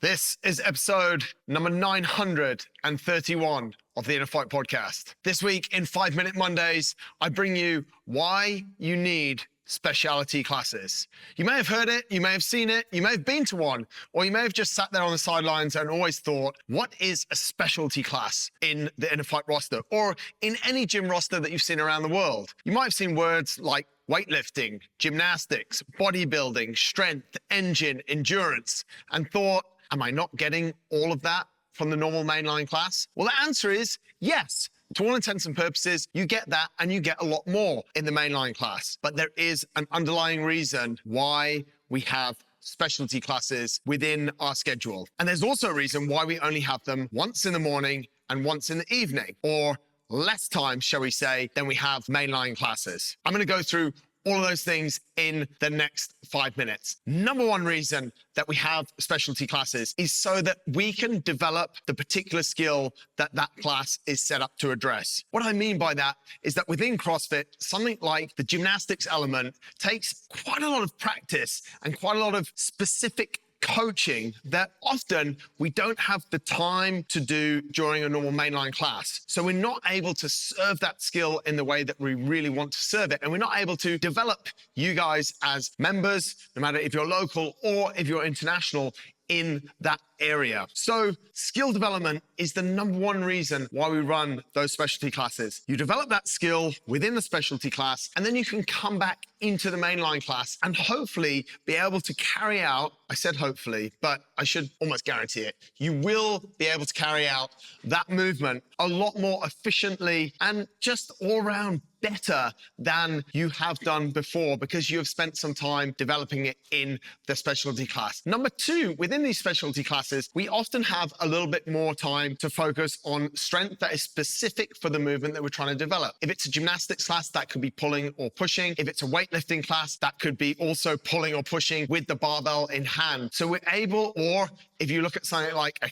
This is episode number 931 of the Inner Fight podcast. This week in 5 Minute Mondays, I bring you why you need specialty classes. You may have heard it, you may have seen it, you may have been to one, or you may have just sat there on the sidelines and always thought, what is a specialty class in the Inner Fight roster or in any gym roster that you've seen around the world? You might have seen words like weightlifting, gymnastics, bodybuilding, strength, engine, endurance, and thought, am I not getting all of that from the normal mainline class? Well, the answer is yes. To all intents and purposes, you get that and you get a lot more in the mainline class. But there is an underlying reason why we have specialty classes within our schedule. And there's also a reason why we only have them once in the morning and once in the evening, or less time, shall we say, than we have mainline classes. I'm going to go through all of those things in the next 5 minutes. Number one reason that we have specialty classes is so that we can develop the particular skill that that class is set up to address. What I mean by that is that within CrossFit, something like the gymnastics element takes quite a lot of practice and quite a lot of specific coaching that often we don't have the time to do during a normal mainline class. So we're not able to serve that skill in the way that we really want to serve it. And we're not able to develop you guys as members, no matter if you're local or if you're international, in that area. So skill development is the number one reason why we run those specialty classes. You develop that skill within the specialty class, and then you can come back into the mainline class and hopefully be able to carry out, I said hopefully, but I should almost guarantee it, you will be able to carry out that movement a lot more efficiently and just all around better than you have done before because you have spent some time developing it in the specialty class. Number two, within these specialty classes, we often have a little bit more time to focus on strength that is specific for the movement that we're trying to develop. If it's a gymnastics class, that could be pulling or pushing. If it's a weightlifting class, that could be also pulling or pushing with the barbell in hand. So we're able, or if you look at something like a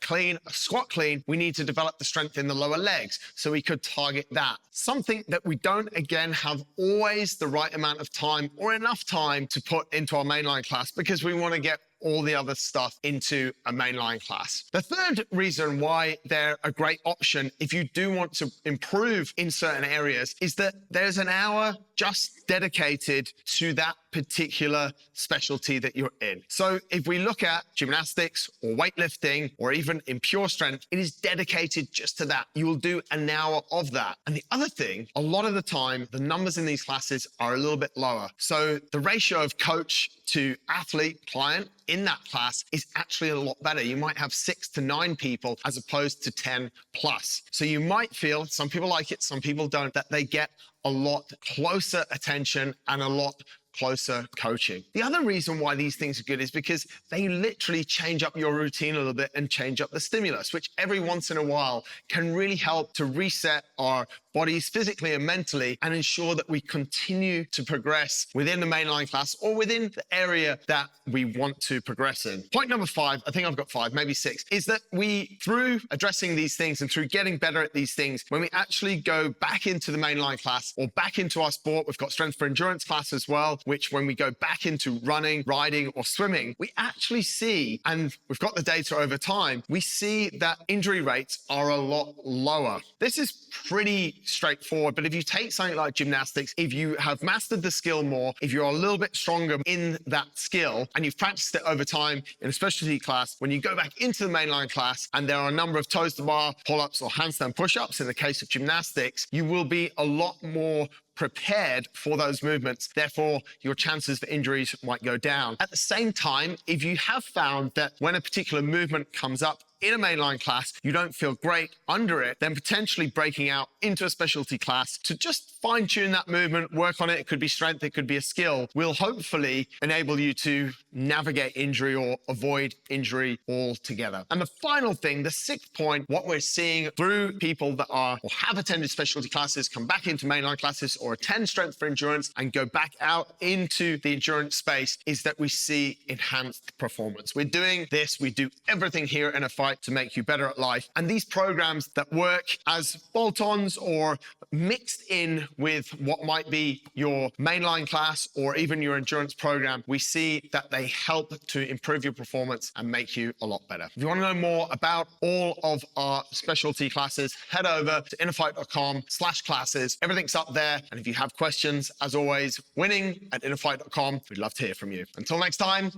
squat clean, we need to develop the strength in the lower legs. So we could target that. Something that we don't, again, have always the right amount of time or enough time to put into our mainline class because we want to get all the other stuff into a mainline class. The third reason why they're a great option if you do want to improve in certain areas is that there's an hour just dedicated to that particular specialty that you're in. So if we look at gymnastics or weightlifting or even in pure strength, it is dedicated just to that. You will do an hour of that. And the other thing, a lot of the time, the numbers in these classes are a little bit lower. So the ratio of coach to athlete, client in that class is actually a lot better. You might have 6 to 9 people as opposed to 10 plus. So you might feel, some people like it, some people don't, that they get a lot closer attention and a lot closer coaching. The other reason why these things are good is because they literally change up your routine a little bit and change up the stimulus, which every once in a while can really help to reset our bodies physically and mentally and ensure that we continue to progress within the mainline class or within the area that we want to progress in. Point number 5, I think I've got 5, maybe 6, is that we, through addressing these things and through getting better at these things, when we actually go back into the mainline class or back into our sport, we've got strength for endurance class as well, which when we go back into running, riding, or swimming, we actually see, and we've got the data over time, we see that injury rates are a lot lower. This is pretty straightforward, but if you take something like gymnastics, if you have mastered the skill more, if you're a little bit stronger in that skill, and you've practiced it over time in a specialty class, when you go back into the mainline class, and there are a number of toes to bar, pull-ups, or handstand push-ups in the case of gymnastics, you will be a lot more prepared for those movements. Therefore, your chances for injuries might go down. At the same time, if you have found that when a particular movement comes up in a mainline class, you don't feel great under it, then potentially breaking out into a specialty class to just fine-tune that movement, work on it. It could be strength, it could be a skill, will hopefully enable you to navigate injury or avoid injury altogether. And the final thing, the sixth point, what we're seeing through people that are or have attended specialty classes, come back into mainline classes, or or a 10 strength for endurance and go back out into the endurance space is that we see enhanced performance. We're doing this, we do everything here in a fight to make you better at life. And these programs that work as bolt-ons or mixed in with what might be your mainline class or even your endurance program, we see that they help to improve your performance and make you a lot better. If you want to know more about all of our specialty classes, head over to innerfight.com/classes. Everything's up there. And if you have questions, as always, winning@innerfight.com. We'd love to hear from you. Until next time,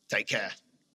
take care.